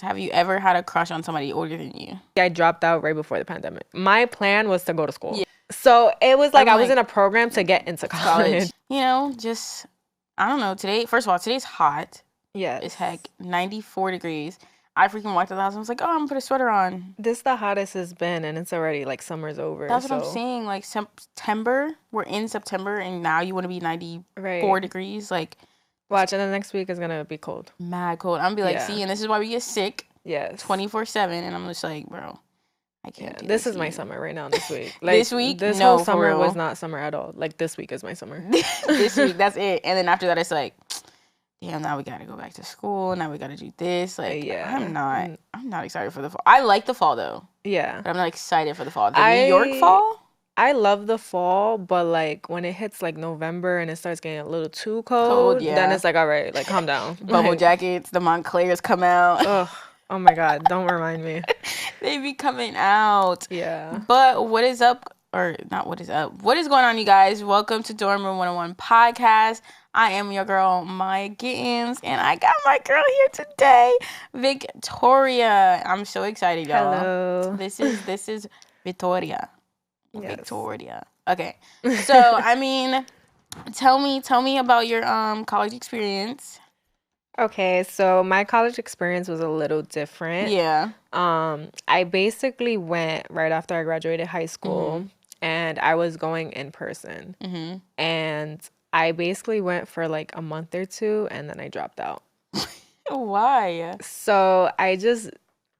have you ever had a crush on somebody older than you? I dropped out right before the pandemic. My plan was to go to school. Yeah. So it was like I was in a program to get into college. You know, just, I don't know. First of all, today's hot. Yeah. It's heck 94 degrees. I freaking walked out of the house and was like, oh, I'm going to put a sweater on. This is the hottest it's been, and it's already, like, summer's over. That's what I'm saying. Like, September, we're in September, and now you want to be 94 degrees. Like, watch, and the next week is going to be cold. Mad cold. I'm going to be like, see, and this is why we get sick. Yes. 24/7, and I'm just like, bro, I can't do this is my summer right now this week. Like, this week? This whole summer was not summer at all. Like, this week is my summer. This week, that's it. And then after that, it's like, damn, now we gotta go back to school. Now we gotta do this. Like, I'm not excited for the fall. I like the fall though. Yeah. But I'm not excited for the fall. The New York fall? I love the fall, but like when it hits like November and it starts getting a little too cold, then it's like, all right, like calm down. Bubble jackets, the Montclairs come out. Ugh. Oh my God, don't remind me. They be coming out. Yeah. But what is up? Or not what is up. What is going on, you guys? Welcome to Dorm Room 101 podcast. I am your girl, Mykenna, and I got my girl here today, Victoria. I'm so excited, y'all. Hello. This is Victoria. Yes. Victoria. Okay. So, I mean, tell me about your college experience. Okay, so my college experience was a little different. Yeah. I basically went right after I graduated high school, and I was going in person. And I basically went for like a month or two, and then I dropped out. Why? So I just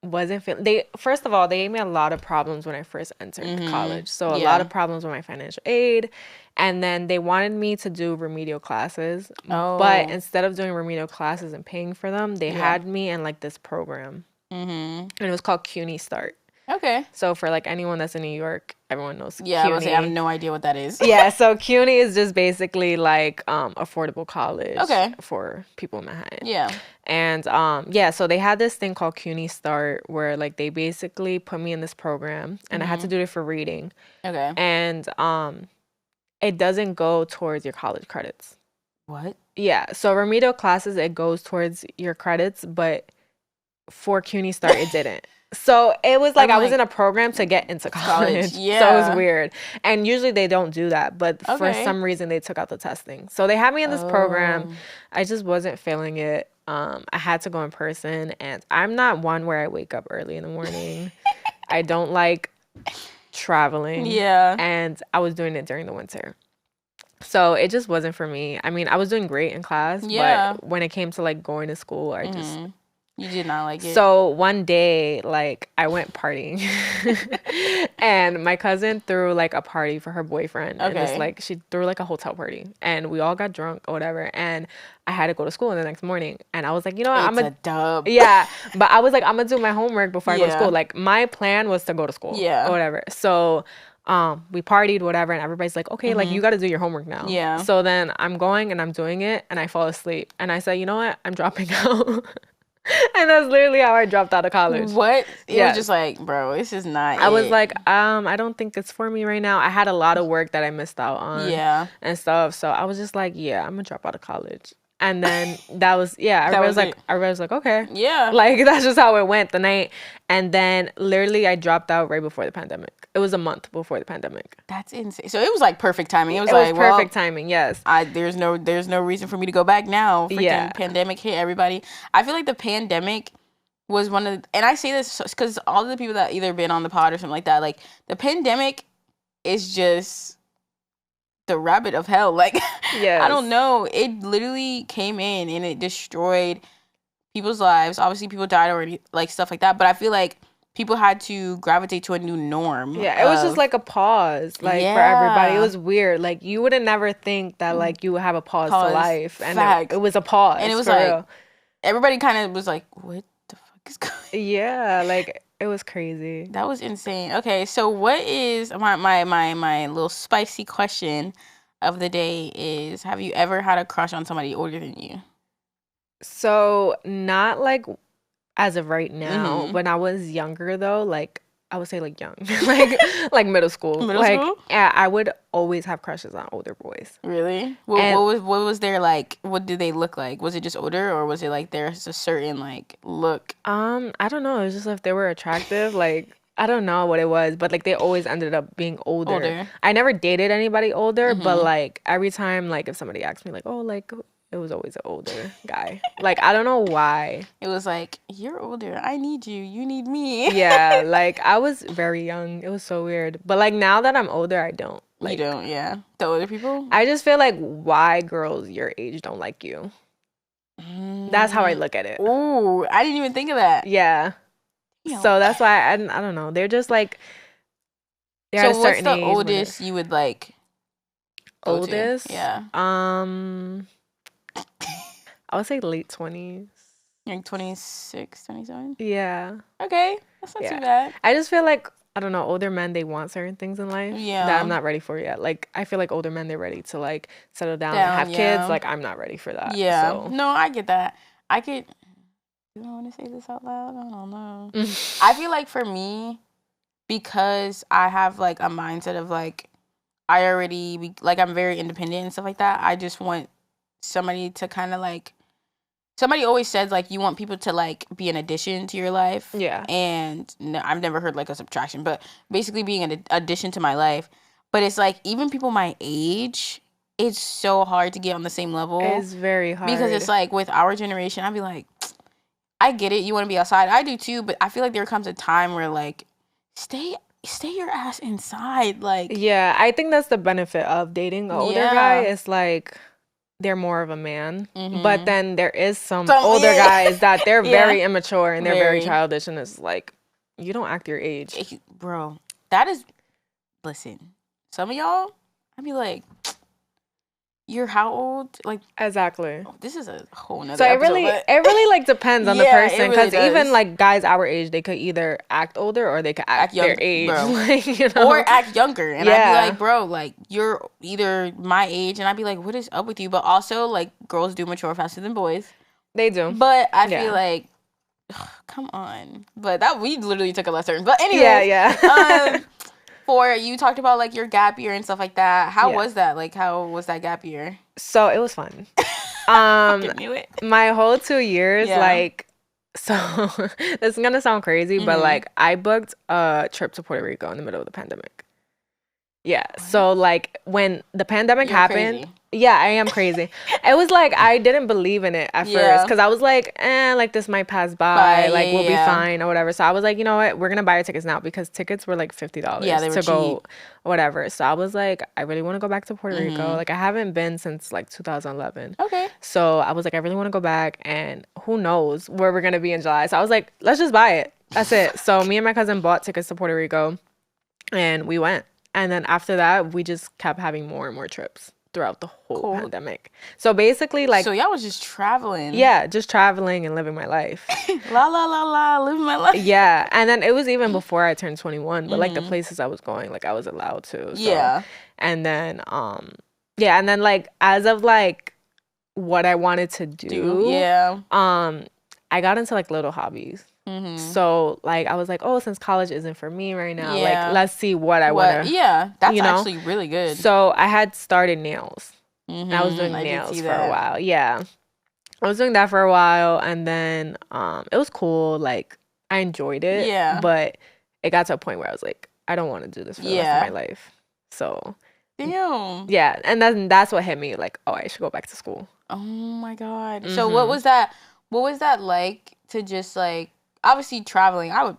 wasn't feeling. First of all, they gave me a lot of problems when I first entered college. So a lot of problems with my financial aid. And then they wanted me to do remedial classes. Oh. But instead of doing remedial classes and paying for them, they had me in like this program. And it was called CUNY Start. Okay. So for like anyone that's in New York, everyone knows Yeah, CUNY. I have no idea what that is. Yeah, so CUNY is just basically like affordable college for people in Manhattan. Yeah. And so they had this thing called CUNY Start where like they basically put me in this program and I had to do it for reading. Okay. And it doesn't go towards your college credits. What? Yeah, so remedial classes, it goes towards your credits, but for CUNY Start, it didn't. So it was like I was in a program to get into college. Yeah. So it was weird. And usually they don't do that. But for some reason, they took out the testing. So they had me in this program. I just wasn't feeling it. I had to go in person. And I'm not one where I wake up early in the morning. I don't like traveling. Yeah. And I was doing it during the winter. So it just wasn't for me. I mean, I was doing great in class. Yeah. But when it came to like going to school, I just... You did not like it. So one day, like, I went partying. And my cousin threw, like, a party for her boyfriend. Okay. And it's, like, she threw, like, a hotel party. And we all got drunk or whatever. And I had to go to school the next morning. And I was like, you know what? I'm a dub. Yeah. But I was like, I'm going to do my homework before I go to school. Like, my plan was to go to school. Yeah. Or whatever. So... we partied, whatever, and everybody's like, okay, like, you got to do your homework now. Yeah. So then I'm going and I'm doing it, and I fall asleep. And I say, you know what? I'm dropping out. And that's literally how I dropped out of college. What? It was just like, bro, this is not I was like, I don't think it's for me right now. I had a lot of work that I missed out on. Yeah. And stuff. So I was just like, yeah, I'm going to drop out of college. And then that was, I was like, okay. Yeah. Like, that's just how it went the night. And then literally I dropped out right before the pandemic. It was a month before the pandemic. That's insane. So it was like perfect timing. It was perfect timing, yes. There's no reason for me to go back now. Freaking pandemic hit everybody. I feel like the pandemic was one of the, and I say this because all of the people that either been on the pod or something like that, like the pandemic is just the rabbit of hell. Like, I don't know. It literally came in and it destroyed people's lives. Obviously, people died already, like stuff like that. But I feel like people had to gravitate to a new norm. Yeah, it was just like a pause, like for everybody. It was weird. Like you would never think that like you would have a pause to life, and it was a pause. And it was like real. Everybody kind of was like, "What the fuck is going on?" Yeah, like it was crazy. That was insane. Okay, so what is my little spicy question of the day is: have you ever had a crush on somebody older than you? So not like as of right now. When I was younger though, like I would say like young, like middle school. Middle school? Yeah, I would always have crushes on older boys. Really? What was their like? What did they look like? Was it just older, or was it like there's a certain like look? I don't know. It was just if they were attractive, like I don't know what it was, but like they always ended up being older. I never dated anybody older, but like every time, like if somebody asked me, like, oh, like it was always an older guy. Like I don't know why. It was like, you're older. I need you. You need me. Yeah, like I was very young. It was so weird. But like now that I'm older, I don't. Like, you don't, yeah. The older people? I just feel like why girls your age don't like you. That's how I look at it. Ooh, I didn't even think of that. Yeah. So that's why I don't know. They're just like they're at a certain age. So what's the oldest you would like? Oldest? Yeah. I would say late 20s. Like 26, 27? Yeah. Okay. That's not too bad. I just feel like, I don't know, older men, they want certain things in life that I'm not ready for yet. Like, I feel like older men, they're ready to, like, settle down and have kids. Like, I'm not ready for that. Yeah. So. No, I get that. Do I want to say this out loud? I don't know. I feel like for me, because I have, like, a mindset of, like, I'm very independent and stuff like that. I just want somebody to kind of, like, somebody always says, like, you want people to, like, be an addition to your life. Yeah. And no, I've never heard, like, a subtraction, but basically being an addition to my life. But it's, like, even people my age, it's so hard to get on the same level. It's very hard. Because it's, like, with our generation, I'd be like, I get it. You want to be outside. I do, too. But I feel like there comes a time where, like, stay your ass inside. Like, yeah, I think that's the benefit of dating an older guy. It's, like, they're more of a man, but then there is some older guys that they're very immature and they're very childish, and it's like, you don't act your age. Bro, that is, listen, some of y'all, I'd be like, you're how old? Like, exactly. This is a whole nother so it really like depends on the person, because even like guys our age, they could either act older or they could act younger, their age, bro. like, you know? Or act younger. And I'd be like, bro, like, you're either my age, and I'd be like, what is up with you? But also, like, girls do mature faster than boys. They do. But I feel like, ugh, come on. But we literally took a lesson. But anyway, for you talked about like your gap year and stuff like that. How was that? Like, how was that gap year? So it was fun. Knew it. My whole 2 years, like, so this is gonna sound crazy, but like I booked a trip to Puerto Rico in the middle of the pandemic. Yeah. What? So like when the pandemic happened, crazy. Yeah, I am crazy. It was like I didn't believe in it at first, because I was like, like this might pass by, like we'll be fine or whatever. So I was like, you know what, we're gonna buy our tickets now, because tickets were like $50 they were to go, cheap. whatever. So I was like, I really want to go back to Puerto Rico. Like I haven't been since like 2011. Okay. So I was like, I really want to go back, and who knows where we're gonna be in July. So I was like, let's just buy it. That's it. So me and my cousin bought tickets to Puerto Rico, and we went. And then after that, we just kept having more and more trips throughout the whole pandemic. So basically, like... So y'all was just traveling. Yeah, just traveling and living my life. La, la, la, la, living my life. Yeah, and then it was even before I turned 21. But, like, the places I was going, like, I was allowed to. So. Yeah. And then, and then, like, as of, like, what I wanted to do... I got into, like, little hobbies. So like I was like, oh, since college isn't for me right now, like let's see what I want to. Yeah, that's actually really good. So I had started nails. I was doing nails for a while. Yeah, I was doing that for a while, and then it was cool. Like I enjoyed it. Yeah, but it got to a point where I was like, I don't want to do this for the rest of my life. So damn. Yeah, and then that's what hit me. Like, oh, I should go back to school. Oh my god. So what was that? What was that like to just like? Obviously, traveling, I would,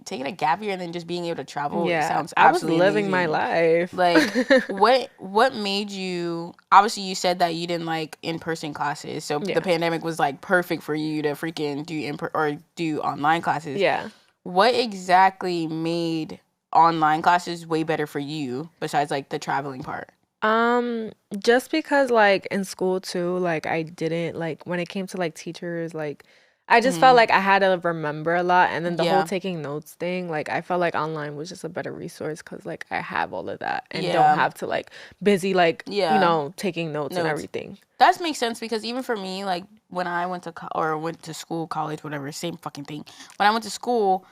taking a gap year and then just being able to travel sounds absolutely I was living amazing. my life. Like, what made you, obviously, you said that you didn't like in-person classes, so the pandemic was, like, perfect for you to freaking do online classes. Yeah. What exactly made online classes way better for you, besides, like, the traveling part? Just because, like, in school, too, like, I didn't, like, when it came to, like, teachers, like, I just felt like I had to remember a lot, and then the whole taking notes thing, like I felt like online was just a better resource, because like I have all of that and don't have to like busy like you know, taking notes and everything. That makes sense, because even for me, like when I went to school, college, whatever, same fucking thing. When I went to school,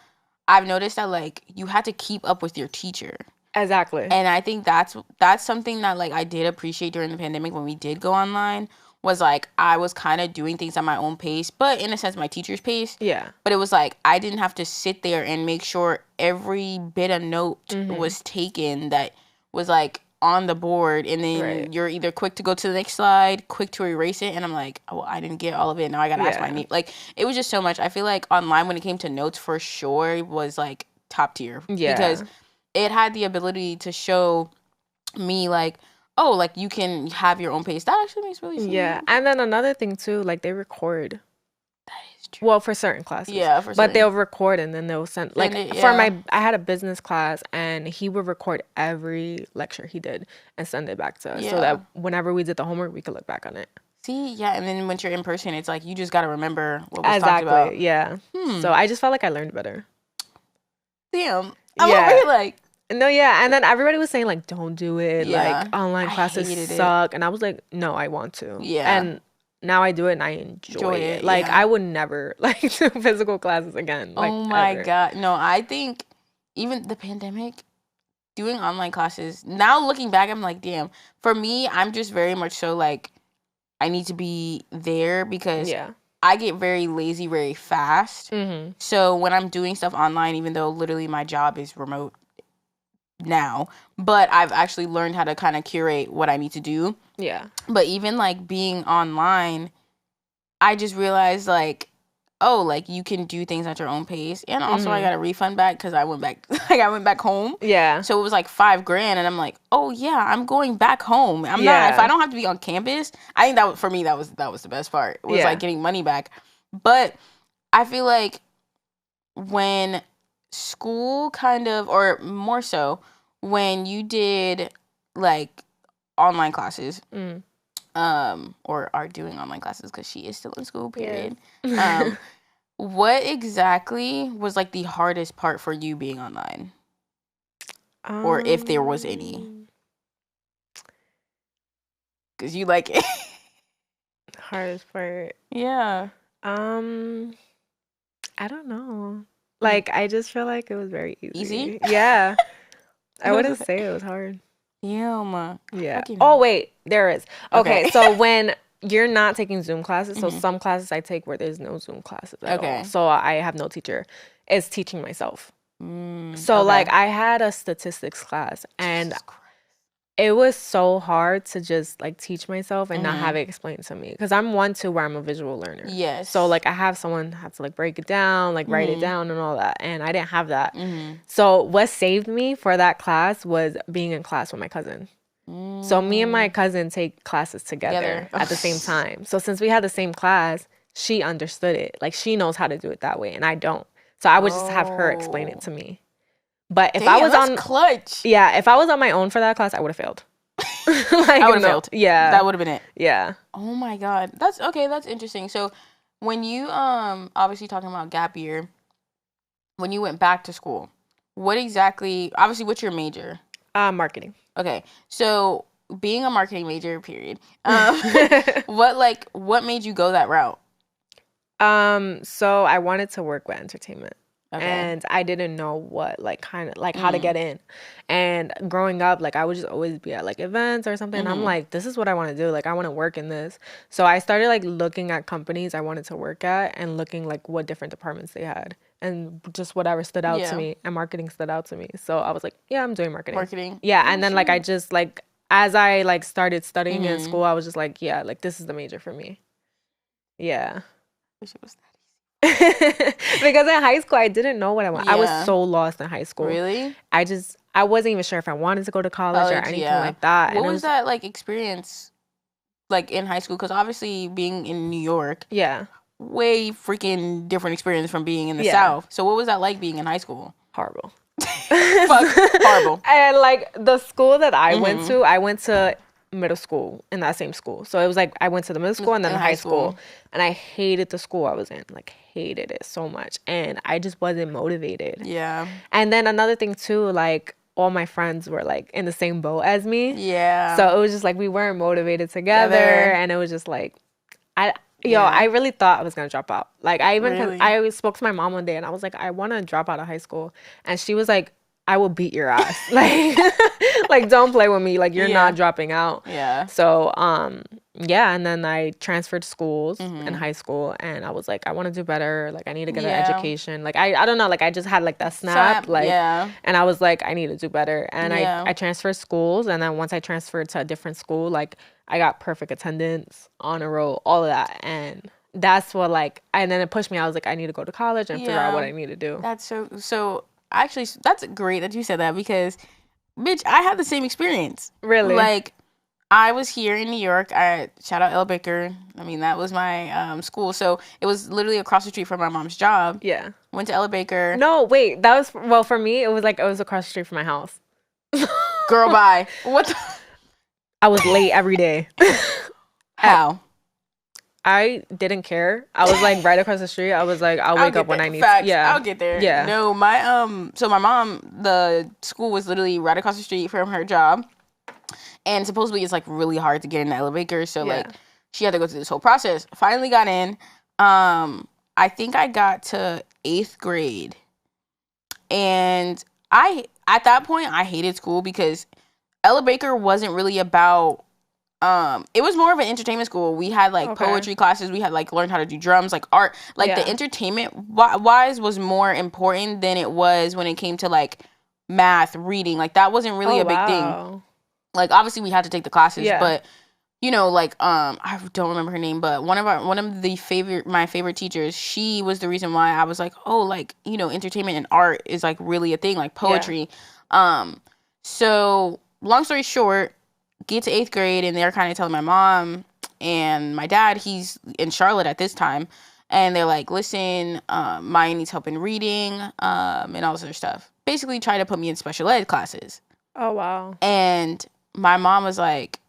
I've noticed that, like, you had to keep up with your teacher. Exactly. And I think that's something that, like, I did appreciate during the pandemic when we did go online, was, like, I was kind of doing things at my own pace, but in a sense, my teacher's pace. Yeah. But it was, like, I didn't have to sit there and make sure every bit of note was taken that was, like, on the board, and then you're either quick to go to the next slide, quick to erase it, and I'm like, oh, I didn't get all of it, now I gotta ask my name. Like, it was just so much. I feel like online, when it came to notes, for sure, was, like, top tier. Yeah. Because it had the ability to show me, like, oh, like, you can have your own pace. That actually makes really sense. Yeah. And then another thing, too, like, they record. That is true. Well, for certain classes. Yeah, for certain. But they'll record and then they'll send, like, I had a business class, and he would record every lecture he did and send it back to us so that whenever we did the homework, we could look back on it. See, yeah, and then when you're in person, it's like, you just got to remember what was talked about. Yeah. So I just felt like I learned better. Damn. I'm over here like... No, yeah, and then everybody was saying, like, don't do it. Yeah. Like, online classes suck. And I was like, no, I want to. Yeah. And now I do it, and I enjoy it. Like, I would never, like, do physical classes again. Like, oh, my God. No, I think even the pandemic, doing online classes, now looking back, I'm like, damn. For me, I'm just very much so, like, I need to be there because I get very lazy very fast. So when I'm doing stuff online, even though literally my job is remote now, but I've actually learned how to kind of curate what I need to do. Yeah. But even, like, being online, I just realized, like, oh, like, you can do things at your own pace. And also I got a refund back because I went back home. Yeah. So it was like $5,000, and I'm like, oh yeah, I'm going back home. I'm not, if I don't have to be on campus. I think that, for me, that was the best part. Was like getting money back. But I feel like when school kind of, or more so when you did, like, online classes, or are doing online classes because she is still in school, period. What exactly was, like, the hardest part for you being online? Or if there was any? Because you like it. Hardest part? Yeah. I don't know. Like, I just feel like it was very easy. Easy? Yeah. I wouldn't say it was hard. Yeah. Yeah. Oh, wait. There is. Okay. So when you're not taking Zoom classes, so some classes I take where there's no Zoom classes at all. So I have no teacher. It's teaching myself. So, like, I had a statistics class, and it was so hard to just, like, teach myself and not have it explained to me. Because I'm one, too, where I'm a visual learner. Yes. So, like, I have someone have to, like, break it down, like, write it down and all that. And I didn't have that. So what saved me for that class was being in class with my cousin. So me and my cousin take classes together at the same time. So since we had the same class, she understood it. Like, she knows how to do it that way, and I don't. So I would just have her explain it to me. But if I was on clutch. Yeah, if I was on my own for that class, I would have failed. Like, I would have failed. Yeah. That would have been it. Yeah. Oh my God. That's okay, that's interesting. So when you obviously talking about gap year, when you went back to school, what exactly, obviously, what's your major? Marketing. Okay. So being a marketing major, period. What made you go that route? So I wanted to work with entertainment. Okay. And I didn't know what, like, kind of, like, how to get in. And growing up, like, I would just always be at, like, events or something. And I'm like, this is what I want to do. Like, I want to work in this. So I started, like, looking at companies I wanted to work at and looking, like, what different departments they had. And just whatever stood out to me. And marketing stood out to me. So I was like, yeah, I'm doing marketing. Yeah. And then, like, I just, like, as I, like, started studying in school, I was just like, yeah, like, this is the major for me. Yeah. Wish it was that. Because in high school, I didn't know what I wanted. I was so lost in high school. Really? I wasn't even sure if I wanted to go to college or anything like that. What was that, like, experience, like, in high school? Because obviously being in New York, way freaking different experience from being in the South. So what was that like being in high school? Horrible. Horrible. And, like, the school that I went to middle school in that same school. So it was like I went to the middle school and then the high school. And I hated the school I was in. Like, hated it so much. And I just wasn't motivated. Yeah. And then another thing too, like, all my friends were, like, in the same boat as me. Yeah. So it was just like we weren't motivated together. And it was just like Yo, I really thought I was gonna drop out. Like, Really? I spoke to my mom one day and I was like, I want to drop out of high school, and she was like, I will beat your ass. Like, like don't play with me. Like, you're not dropping out. Yeah. So, yeah, and then I transferred schools in high school, and I was like, I want to do better. Like, I need to get an education. Like, I don't know. Like, I just had like that snap. Like, and I was like, I need to do better. And I transferred schools, and then once I transferred to a different school, like, I got perfect attendance, honor roll, all of that, and that's what like. And then it pushed me. I was like, I need to go to college and figure out what I need to do. That's so. Actually, that's great that you said that because, bitch, I had the same experience. Really? Like, I was here in New York. Shout out Ella Baker. I mean, that was my school. So it was literally across the street from my mom's job. Yeah. Went to Ella Baker. No, wait. That was, well, for me, it was across the street from my house. Girl, bye. What the? I was late every day. How? I didn't care. I was like right across the street. I was like, I'll wake up when I need Facts. to. Yeah. I'll get there. Yeah. No, so my mom, the school was literally right across the street from her job. And supposedly it's like really hard to get into Ella Baker. So like she had to go through this whole process. Finally got in. I think I got to 8th grade. And at that point I hated school because Ella Baker wasn't really about it was more of an entertainment school. We had like poetry classes, we had like learned how to do drums, like art, like the entertainment wise was more important than it was when it came to like math, reading. Like that wasn't really a big thing. Like obviously we had to take the classes, but you know, like I don't remember her name, but one of my favorite teachers, she was the reason why I was like, oh, like, you know, entertainment and art is like really a thing, like poetry. So long story short, get to 8th grade and they're kind of telling my mom and my dad, he's in Charlotte at this time, and they're like, listen, Maya needs help in reading and all this other stuff. Basically try to put me in special ed classes. Oh, wow. And my mom was like,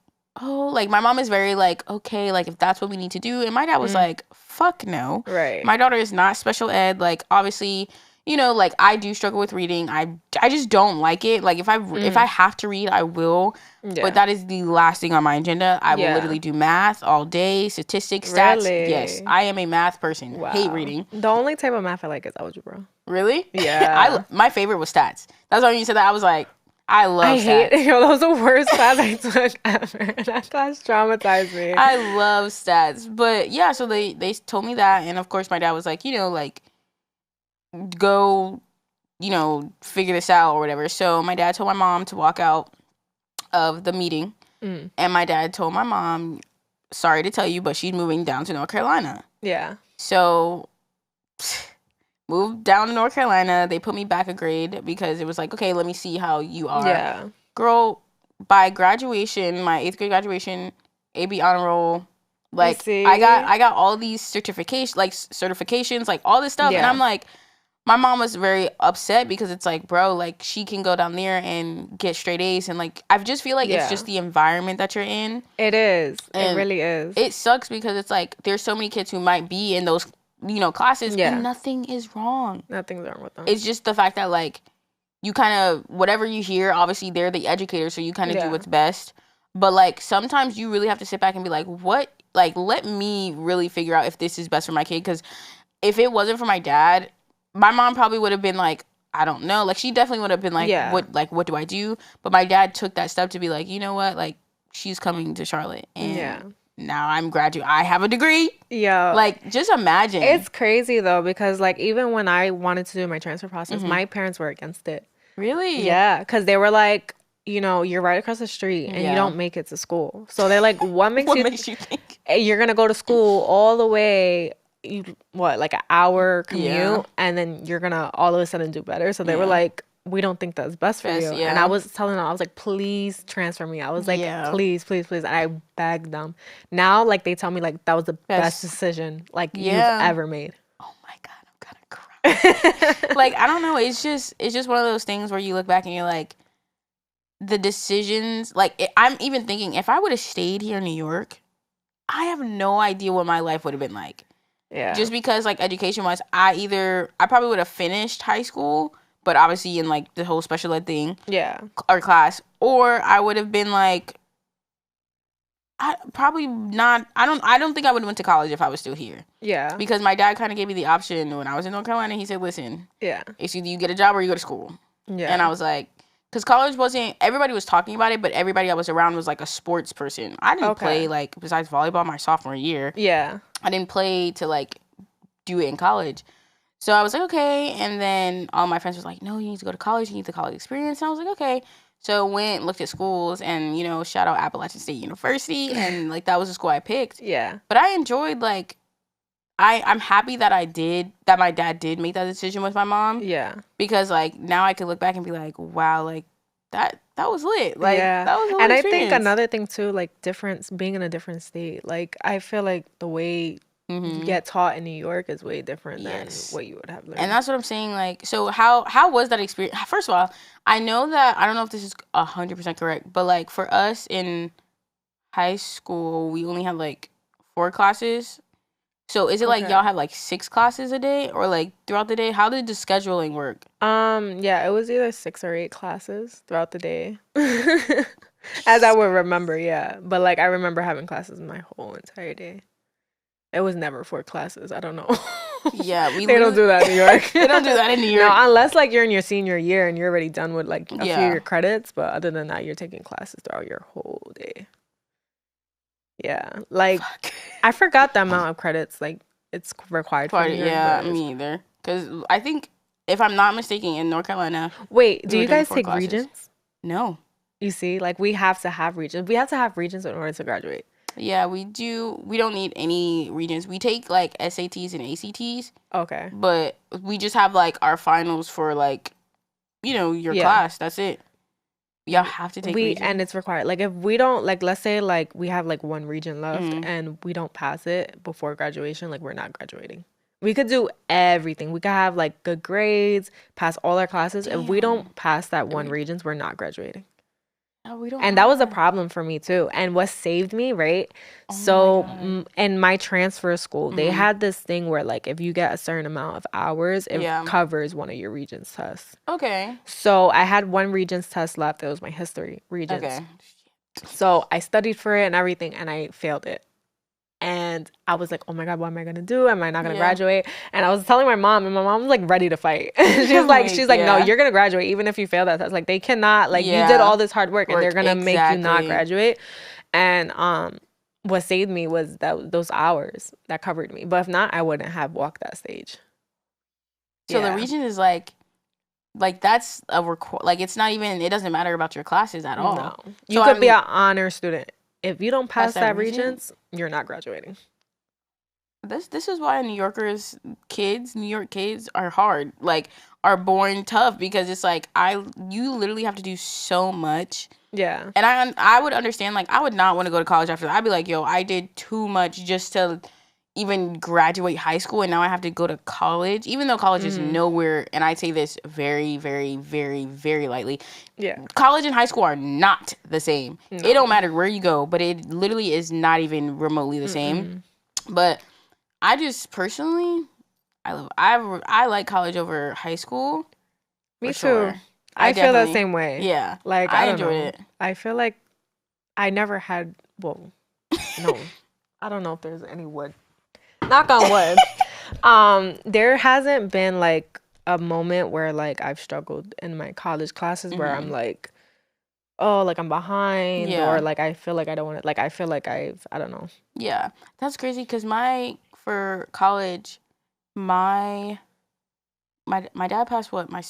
oh, like my mom is very like, okay, like if that's what we need to do. And my dad was like, fuck no. Right. My daughter is not special ed. Like obviously, you know, like I do struggle with reading. I just don't like it. Like if I have to read, I will. Yeah. But that is the last thing on my agenda. I will literally do math all day, statistics, stats. Really? Yes, I am a math person. Wow. Hate reading. The only type of math I like is algebra. Really? Yeah. My favorite was stats. That's why when you said that, I was like, I hate it. That was the worst class I took ever. That class traumatized me. I love stats. But yeah, so they told me that. And of course, my dad was like, you know, like, go, you know, figure this out or whatever. So my dad told my mom to walk out of the meeting. And my dad told my mom, sorry to tell you, but she's moving down to North Carolina. Yeah. So moved down to North Carolina. They put me back a grade because it was like, okay, let me see how you are. Yeah. Girl, by graduation, my 8th grade graduation, AB honor roll, like I got all these certifications, like all this stuff. Yeah. And I'm like, my mom was very upset because it's like, bro, like she can go down there and get straight A's. And like, I just feel like it's just the environment that you're in. It is. And it really is. It sucks because it's like, there's so many kids who might be in those, you know, classes and nothing is wrong. Nothing's wrong with them. It's just the fact that like you kind of, whatever you hear, obviously they're the educator, so you kind of do what's best. But like sometimes you really have to sit back and be like, what, like let me really figure out if this is best for my kid. Because if it wasn't for my dad, my mom probably would have been like, I don't know, like she definitely would have been like, what do I do? But my dad took that step to be like, you know what, like she's coming to Charlotte and now I'm graduate. I have a degree. Yeah. Like, just imagine. It's crazy, though, because, like, even when I wanted to do my transfer process, my parents were against it. Really? Yeah. Because they were like, you know, you're right across the street and you don't make it to school. So they're like, what makes you think you're going to go to school all the way, like an hour commute, and then you're going to all of a sudden do better? So they were like, we don't think that's best for you. And I was telling them, I was like, please transfer me. I was like, please, please, please. And I begged them. Now, like, they tell me, like, that was the best decision, like, you've ever made. Oh, my God. I'm going to cry. Like, I don't know. It's just one of those things where you look back and you're like, the decisions, like, I'm even thinking, if I would have stayed here in New York, I have no idea what my life would have been like. Yeah. Just because, like, education-wise, I probably would have finished high school, but obviously in, like, the whole special ed thing. Yeah. Or class. Or I would have been, like, I probably not. I don't think I would have went to college if I was still here. Yeah. Because my dad kind of gave me the option when I was in North Carolina. He said, "Listen, it's either you get a job or you go to school." Yeah. And I was like, because college wasn't. Everybody was talking about it, but everybody I was around was like a sports person. I didn't play like besides volleyball my sophomore year. Yeah. I didn't play to like do it in college. So I was like, okay. And then all my friends was like, no, you need to go to college. You need the college experience. And I was like, okay. So went, looked at schools, and, you know, shout out Appalachian State University. And, like, that was the school I picked. Yeah. But I enjoyed, like, I'm happy that my dad did make that decision with my mom. Yeah. Because, like, now I could look back and be like, wow, like, that was lit. Like, that was a lit experience. I think another thing, too, like, being in a different state. Like, I feel like the way you get taught in New York is way different than what you would have learned. And that's what I'm saying. Like, so how was that experience? First of all, I know that, I don't know if this is 100% correct, but like for us in high school, we only had like 4 classes. So is it like y'all have like 6 classes a day or like throughout the day? How did the scheduling work? Yeah, it was either 6 or 8 classes throughout the day. As I would remember, yeah. But like I remember having classes my whole entire day. It was never 4 classes. I don't know. Yeah, they don't do that in New York. They don't do that in New York. No, unless like you're in your senior year and you're already done with like a few of your credits. But other than that, you're taking classes throughout your whole day. Yeah, like I forgot the amount of credits like it's required for you. Yeah, me either. Because I think if I'm not mistaken, in North Carolina. Wait, do you guys take Regents? No. You see, like we have to have Regents. We have to have Regents in order to graduate. Yeah, we do. We don't need any Regents. We take like SATs and ACTs. Okay. But we just have like our finals for like, you know, your class. That's it. Y'all have to take Regents. And it's required. Like if we don't, like let's say like we have like 1 Regent left and we don't pass it before graduation, like we're not graduating. We could do everything. We could have like good grades, pass all our classes. Damn. If we don't pass that 1 Regents, we're not graduating. No, we don't. And that was a problem for me too. And what saved me, right? Oh so in my transfer school, they had this thing where like if you get a certain amount of hours, it covers one of your Regents tests. Okay. So I had 1 Regents test left. It was my history Regents. Okay. So I studied for it and everything, and I failed it. And I was like, oh my God, what am I going to do? Am I not going to graduate? And I was telling my mom, and my mom was like ready to fight. she's like, no, you're going to graduate even if you fail that test. Like they cannot, like you did all this hard work and they're going to make you not graduate. And what saved me was those hours that covered me. But if not, I wouldn't have walked that stage. So the Regent is like that's like it's not even, it doesn't matter about your classes at all. No. You could be an honor student. If you don't pass that Regents, you're not graduating. This is why New York kids are hard. Like are born tough because it's like you literally have to do so much. Yeah. And I would understand, like I would not want to go to college after that. I'd be like, yo, I did too much just to even graduate high school, and now I have to go to college, even though college is nowhere, and I say this very, very, very, very lightly. Yeah. College and high school are not the same. No. It don't matter where you go, but it literally is not even remotely the same. But I just personally, I like college over high school. Me too. Sure. I feel that same way. Yeah. Like I enjoyed it. I feel like I never had, no, I don't know if there's any wood. Knock on wood. There hasn't been like a moment where like I've struggled in my college classes where I'm like, oh, like I'm behind, or like I feel like I don't want to, like I feel like I don't know. Yeah, that's crazy because for college, my dad passed my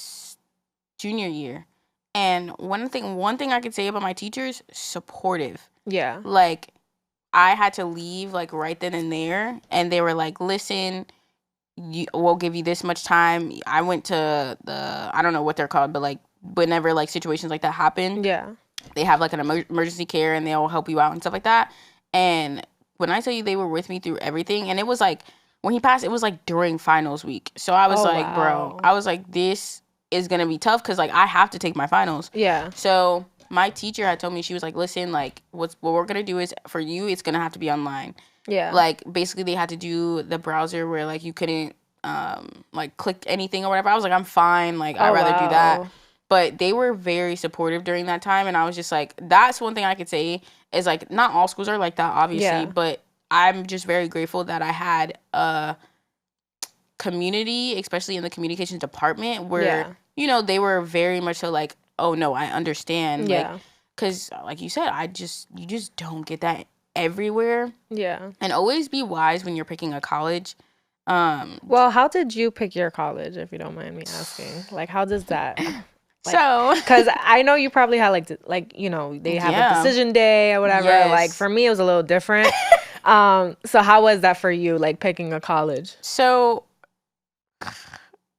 junior year, and one thing I could say about my teachers, supportive. Yeah, like I had to leave like right then and there, and they were like, listen, we'll give you this much time. I went to I don't know what they're called, but like whenever like situations like that happen, they have like an emergency care and they'll help you out and stuff like that. And when I tell you they were with me through everything, and it was like when he passed, it was like during finals week. So I was bro, I was like, this is gonna be tough because like I have to take my finals. Yeah. So my teacher had told me, she was like, listen, like, what we're going to do is, for you, it's going to have to be online. Yeah. Like, basically, they had to do the browser where, like, you couldn't, like, click anything or whatever. I was like, I'm fine. Like, I'd rather do that. but they were very supportive during that time. And I was just like, that's one thing I could say is like, not all schools are like that, obviously, but I'm just very grateful that I had a community, especially in the communications department, where, you know, they were very much so like, oh no, I understand. Yeah. Like, because like you said, you just don't get that everywhere. Yeah. And always be wise when you're picking a college. Well, how did you pick your college, if you don't mind me asking? Like, how does that... Like, so, because I know you probably had like you know, they have a decision day or whatever. Yes. Like for me, it was a little different. So how was that for you, like picking a college? So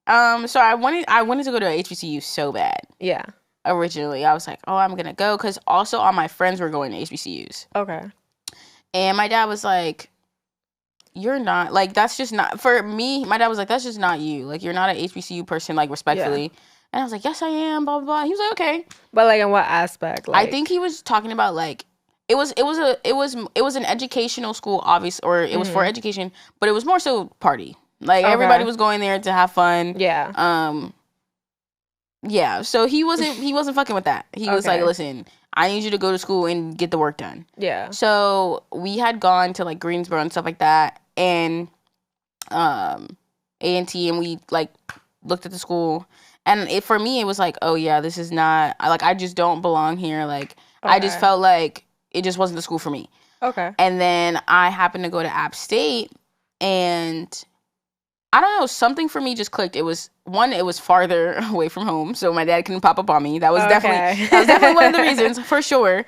I wanted to go to a HBCU so bad. Yeah. Originally, I was like, oh, I'm gonna go, because also all my friends were going to HBCUs. Okay. And my dad was like, you're not, like, that's just not for me. My dad was like, that's just not you. Like, you're not an HBCU person, like, respectfully. Yeah. And I was like, yes, I am, blah, blah, blah. He was like, okay. But, like, in what aspect? Like, I think he was talking about, like, it was an educational school, obviously, or it was for education, but it was more so party. Like, everybody was going there to have fun. Yeah. Yeah. So he wasn't fucking with that. He was like, listen, I need you to go to school and get the work done. Yeah. So we had gone to, like, Greensboro and stuff like that, and A&T, and we, like, looked at the school. And for me, it was like, oh, yeah, this is not... Like, I just don't belong here. Like, I just felt like it just wasn't the school for me. Okay. And then I happened to go to App State, and I don't know, something for me just clicked. It was farther away from home, so my dad couldn't pop up on me. That was definitely one of the reasons, for sure.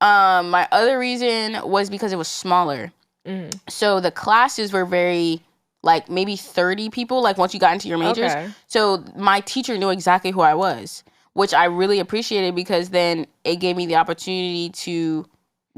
My other reason was because it was smaller. Mm-hmm. So the classes were very... like maybe 30 people, like once you got into your majors. Okay. So my teacher knew exactly who I was, which I really appreciated, because then it gave me the opportunity to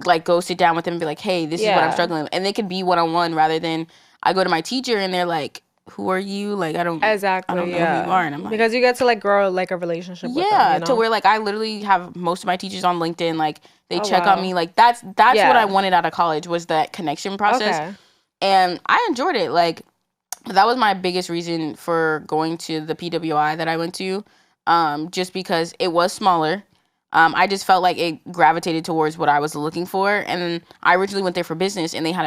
like go sit down with them and be like, hey, this is what I'm struggling with. And they could be one-on-one, rather than I go to my teacher and they're like, who are you? Like, I don't know who you are. And I'm like, because you get to like grow like a relationship with them, you know? To where like I literally have most of my teachers on LinkedIn. Like they check on me. Like that's what I wanted out of college, was that connection process. Okay. And I enjoyed it. Like, that was my biggest reason for going to the PWI that I went to, just because it was smaller. I just felt like it gravitated towards what I was looking for. And I originally went there for business, and they had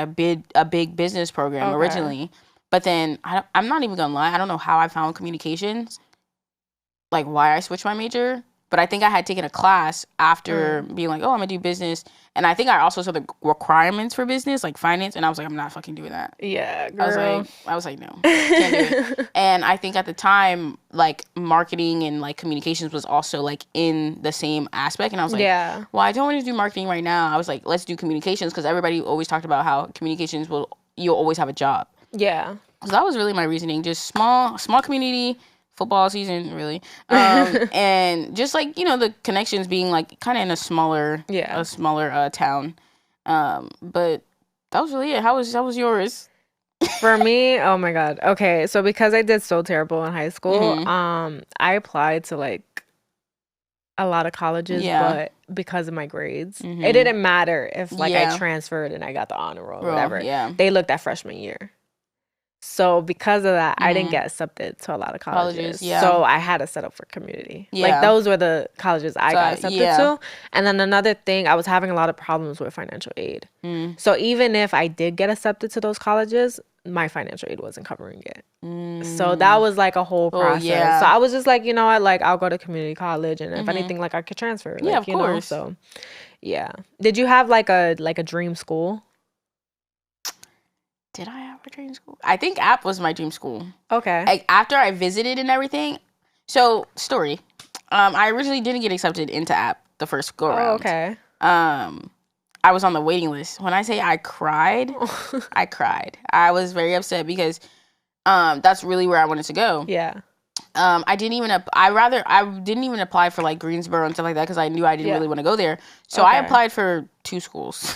a big business program originally. But then, I'm not even going to lie, I don't know how I found communications, like why I switched my major. But I think I had taken a class after being like, oh, I'm going to do business. And I think I also saw the requirements for business, like finance. And I was like, I'm not fucking doing that. Yeah, girl. I was like, no, can't do it. And I think at the time, like marketing and like communications was also like in the same aspect. And I was like, well, I don't want to do marketing right now. I was like, let's do communications, because everybody always talked about how communications you'll always have a job. Yeah. So that was really my reasoning. Just small community. Football season, really, and just like, you know, the connections being like kind of in a smaller town, but that was really it. How was yours? For me, oh my god. Okay, so because I did so terrible in high school, I applied to like a lot of colleges, but because of my grades, it didn't matter if like I transferred and I got the honor roll or whatever. They looked at freshman year. So because of that, I didn't get accepted to a lot of colleges. So I had to set up for community. Like those were the colleges I got accepted to. And then another thing, I was having a lot of problems with financial aid. So even if I did get accepted to those colleges, my financial aid wasn't covering it. So that was like a whole process. So I was just like, you know what, like I'll go to community college, and if anything, like I could transfer. Like, of course. So did you have like a dream school? Did I have a dream school? I think App was my dream school. Okay. Like, after I visited and everything. So, story. I originally didn't get accepted into App the first go around. Oh, okay. I was on the waiting list. When I say I cried, I cried. I was very upset because that's really where I wanted to go. Yeah. I didn't even apply for like Greensboro and stuff like that, because I knew I didn't really want to go there. So I applied for 2 schools.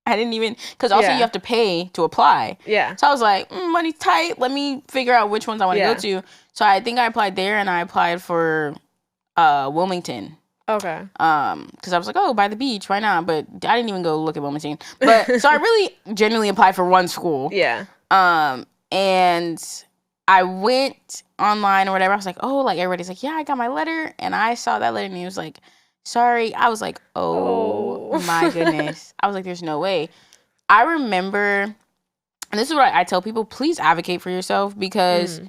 I didn't even, because also you have to pay to apply. Yeah. So I was like, money's tight. Let me figure out which ones I want to go to. So I think I applied there, and I applied for Wilmington. Okay. Because I was like, oh, by the beach, why not? But I didn't even go look at Wilmington. But so I really genuinely applied for one school. Yeah. And I went online or whatever. I was like, oh, like everybody's like, yeah, I got my letter. And I saw that letter and he was like, sorry. I was like, oh. My goodness. I was like, there's no way. I remember, and this is what I tell people, please advocate for yourself, because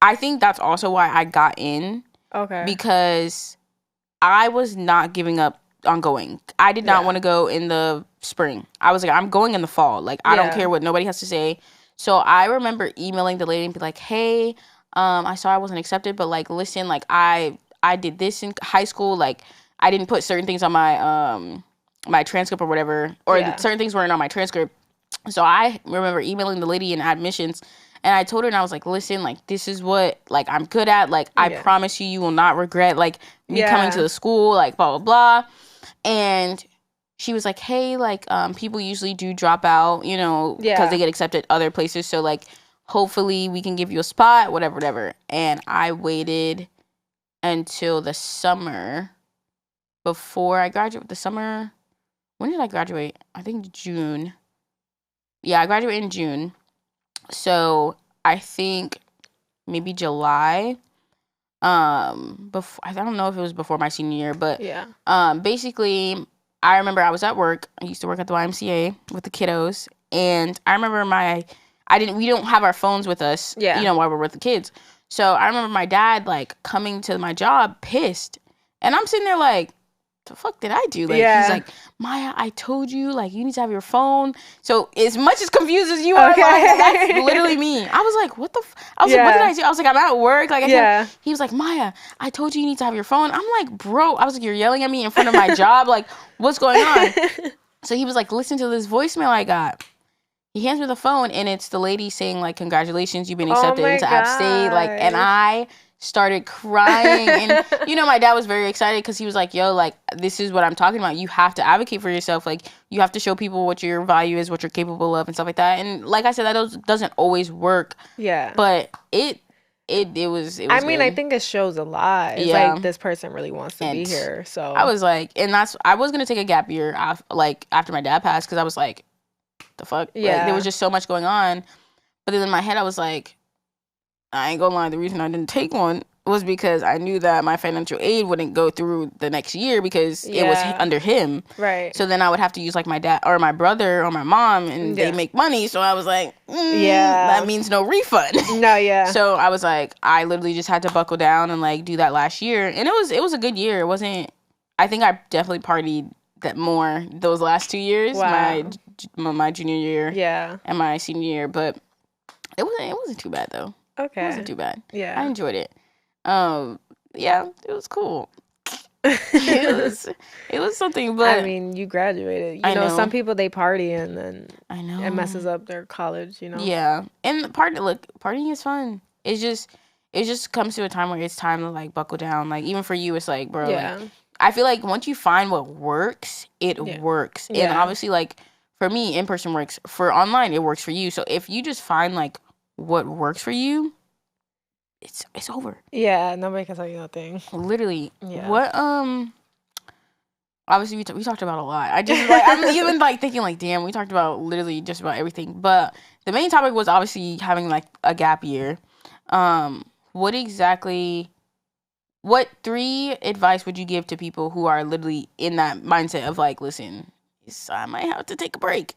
I think that's also why I got in. Okay. Because I was not giving up on going. I did not want to go in the spring. I was like, I'm going in the fall. Like, I don't care what nobody has to say. So I remember emailing the lady and be like, hey, I saw I wasn't accepted, but like, listen, like I did this in high school. Like, I didn't put certain things on my my transcript or whatever, or certain things weren't on my transcript. So I remember emailing the lady in admissions, and I told her, and I was like, listen, like, this is what, like, I'm good at. Like, I promise you will not regret, like, me coming to the school, like, blah, blah, blah. And she was like, hey, like, people usually do drop out, you know, because they get accepted other places. So, like, hopefully we can give you a spot, whatever, whatever. And I waited until the summer before I graduated. The summer, when did I graduate? I think June. Yeah, I graduated in June. So I think maybe July. Before, I don't know if it was before my senior year, but basically, I remember I was at work. I used to work at the YMCA with the kiddos, and I remember we don't have our phones with us, you know, while we're with the kids. So I remember my dad like coming to my job pissed, and I'm sitting there like, the fuck did I do? Like, he's like, Maya, I told you, like, you need to have your phone. So as much as confused as you are, like, that's literally me. I was like, what the I was like, what did I do? I was like, I'm at work. Like, he was like, Maya, I told you need to have your phone. I'm like, bro, I was like, you're yelling at me in front of my job. Like, what's going on? So he was like, listen to this voicemail I got. He hands me the phone, and it's the lady saying, like, congratulations, you've been accepted into App State. Like, and I started crying. And, you know, my dad was very excited because he was like, yo, like, this is what I'm talking about. You have to advocate for yourself. Like, you have to show people what your value is, what you're capable of, and stuff like that. And like I said, that doesn't always work. Yeah. But it was I mean, good. I think it shows a lot. It's like, this person really wants to be here. So I was like, and I was going to take a gap year, like, after my dad passed, because I was like, the fuck? Yeah. Like, there was just so much going on. But then in my head, I was like, I ain't gonna lie, the reason I didn't take one was because I knew that my financial aid wouldn't go through the next year because it was under him. Right. So then I would have to use like my dad or my brother or my mom, and they make money. So I was like, that means no refund. No, So I was like, I literally just had to buckle down and like do that last year. And it was a good year. It wasn't, I think I definitely partied that more those last 2 years. Wow. My junior year and my senior year. But it wasn't too bad though. Okay. It wasn't too bad. Yeah. I enjoyed it. Yeah, it was cool. it was something, but I mean, you graduated. You know, some people they party and then it messes up their college, you know. Yeah. And partying is fun. It just comes to a time where it's time to like buckle down. Like even for you, it's like, bro, like I feel like once you find what works, it works. And obviously like for me, in-person works. For online, it works for you. So if you just find like what works for you, it's over. Yeah, nobody can tell you nothing. Literally. Yeah. What obviously we talked about a lot. I just like I'm even like thinking like, damn, we talked about literally just about everything. But the main topic was obviously having like a gap year. What 3 advice would you give to people who are literally in that mindset of like, listen, I might have to take a break?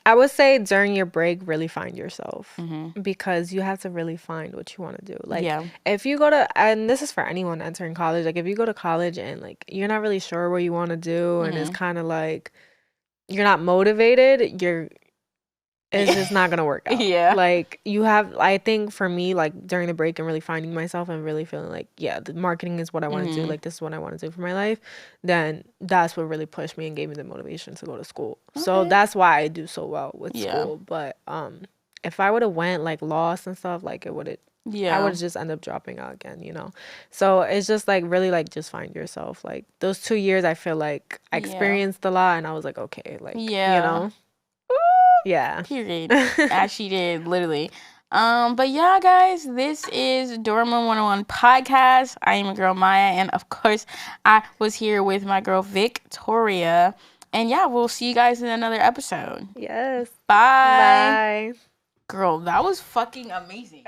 I would say during your break, really find yourself, because you have to really find what you want to do. Like, if you go to, and this is for anyone entering college, like if you go to college and like you're not really sure what you want to do, and it's kind of like you're not motivated, it's just not gonna work out. Like I think for me, like during the break and really finding myself and really feeling like, the marketing is what I want to do, like this is what I want to do for my life, then that's what really pushed me and gave me the motivation to go to school. So that's why I do so well with school. But if I would have went like lost and stuff, like I would just end up dropping out again, you know. So it's just like really like just find yourself. Like those 2 years, I feel like I experienced a lot, and I was like, okay, like you know. Yeah. Period. As she did, literally. But yeah, guys, this is Dorman 101 podcast. I am your girl Maya, and of course, I was here with my girl Victoria. And yeah, we'll see you guys in another episode. Yes. Bye. Bye. Girl, that was fucking amazing.